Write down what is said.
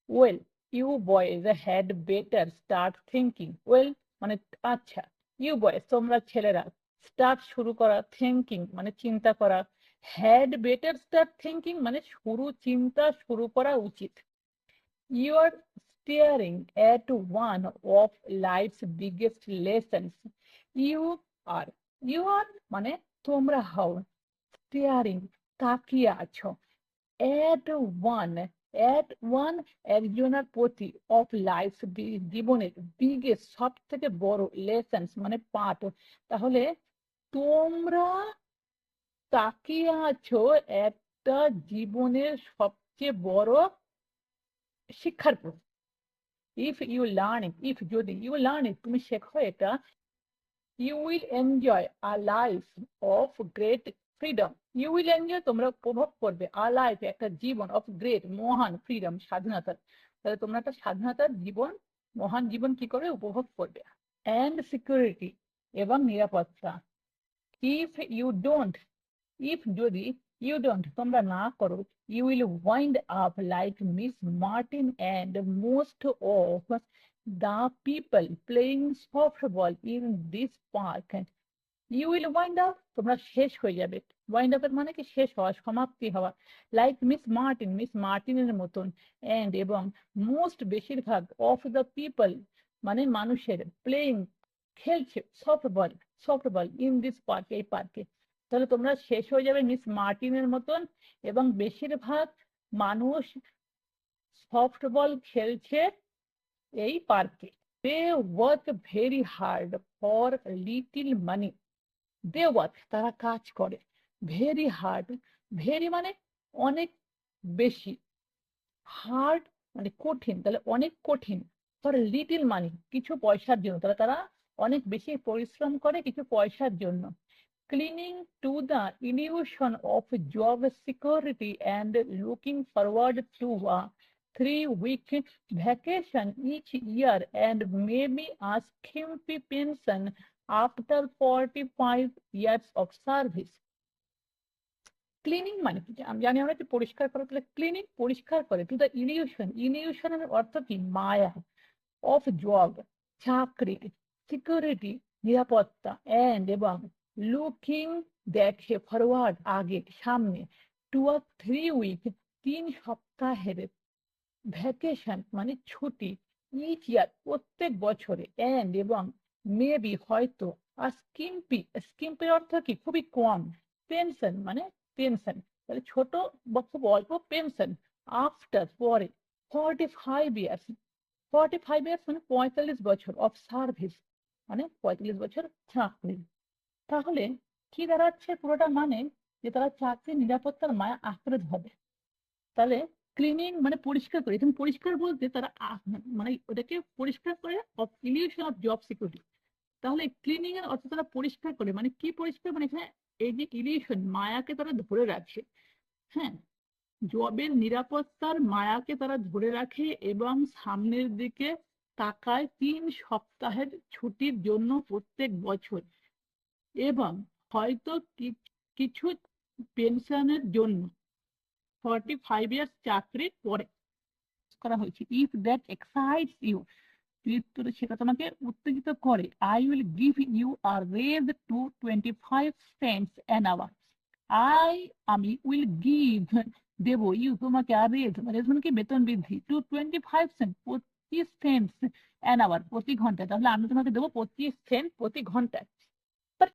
Well you boys had better start thinking. Well মানে আচ্ছা, you boys তোমরা ছেলেরা, স্টার্ট শুরু করা, থিঙ্কিং মানে চিন্তা করা, হ্যাড বেটার স্টার্ট থিঙ্কিং মানে চিন্তা শুরু করা উচিত। You are steering at one of life's biggest lessons. You are, you are মানে তোমরা হও, স্টিয়ারিং তাকিয়ে আছো, এট ওয়ান, এট ওয়ান একজনের প্রতি, অফ লাইফ জীবনের, বিগেস্ট সব থেকে বড়, লেসন্স মানে পাঠ। তাহলে তোমরা তাকিয়ে আছো একটা জীবনের সবচেয়ে বড় শিক্ষার প্রতি। If you learn it, if যদি ইউ লার্ন ইট তুমি শেখো এটা, you will enjoy a life of great freedom. You will enjoy তোমরা উপভোগ করবে, আ লাইফ একটা জীবন, অফ গ্রেট মহান, ফ্রিডম স্বাধীনতার। তাহলে তোমরা একটা স্বাধীনতার জীবন, মহান জীবন কি করে উপভোগ করবে। অ্যান্ড সিকিউরিটি এবং নিরাপত্তা। ইফ ইউ ডোন্ট, ইফ যদি ইউ ডোন্ট তোমরা না করো, you will wind up like Miss Martin and most of the people playing softball in this park. You will wind up তোমরা শেষ হয়ে যাবে, ওয়াইন্ড আপের মানে কি শেষ হওয়া, সমাপ্তি হওয়া, লাইক মিস মার্টিন মিস মার্টিনের মতন, অ্যান্ড এবং মোস্ট বেশিরভাগ, অফ দ্য পিপল মানে মানুষের, প্লেইং খেলছে, softball, softball in this park এই পার্কে। তাহলে তোমরা শেষ হয়ে যাবে মিস মার্টিনের মতন, এবং বেশিরভাগ মানুষ সফটবল খেলছে এই পার্কে। They work very hard for little money. They work তারা কাজ করে, ভেরি হার্ড, ভেরি মানে অনেক বেশি, হার্ড মানে কঠিন, তাহলে অনেক কঠিন, ফর লিটিল মানি কিছু পয়সার জন্য, তাহলে তারা অনেক বেশি পরিশ্রম করে কিছু পয়সার জন্য। Cleaning to the illusion of job security and looking forward to a 3 week vacation each year and maybe a skimpy pension after 45 years of service. Cleaning মানে কি আমি জানি, আমরা যে পরিষ্কার করে, তাহলে ক্লিনিং পরিষ্কার করে, টু দ্য ইলিউশন, ইলিউশনের অর্থ কি মায়া, অফ জব চাকরি, সিকিউরিটি নিরাপত্তা, অ্যান্ড এবং লুকিং দেখে, ফরওয়ার্ড আগে সামনে, টু আ 3 week 3 সপ্তাহের ভ্যাকেশন মানে ছুটি, ইচ ইয়ার প্রত্যেক বছরে, অ্যান্ড এবং মেবি হয়তো, আর স্কিম্পি, স্কিম্পির অর্থ কি খুবই কম, পেনশন মানে পেনশন, তাহলে ছোট বা খুব অল্প পেনশন, আফটার পরে, 45 ইয়ার্স, 45 ইয়ার্স মানে 45 বছর, অফ সার্ভিস মানে 45 বছর চাকরি। তাহলে কি দাঁড়াচ্ছে পুরোটা মানে, যে তারা চাকরির নিরাপত্তার মায়া আঁকড়ে ধরে। তাহলে ক্লিনিং মানে পরিষ্কার করে, এখানে পরিষ্কার বলতে তারা মানে ওটাকে পরিষ্কার করে, of illusion of job security. তাহলে ক্লিনিং এর অর্থ তারা পরিষ্কার করে, মানে কি পরিষ্কার মানে এখানে এই যে ইলিউশন মায়াকে তারা ধরে রাখে, হ্যাঁ, জবের নিরাপত্তার মায়াকে তারা ধরে রাখে এবং সামনের দিকে তাকায় 3 সপ্তাহের ছুটির জন্য প্রত্যেক বছর, এবং হয়তো কিছু পেনশনের জন্য 45 ইয়ার্স চাকরির পরে করা হয়েছে। ইফ দ্যাট এক্সাইটস ইউ যদি সেটা তোমাকে উত্তেজিত করে, I will give you a raise to 25 cents an hour. আমি উইল গিভ দেব, ইউ তোমাকে, আর রেজ মানে কি বেতন বৃদ্ধি, to 25 cent 25 cents an hour প্রতি ঘন্টায়, তাহলে আমি তোমাকে দেবো 25 সেন্ট প্রতি ঘন্টায়।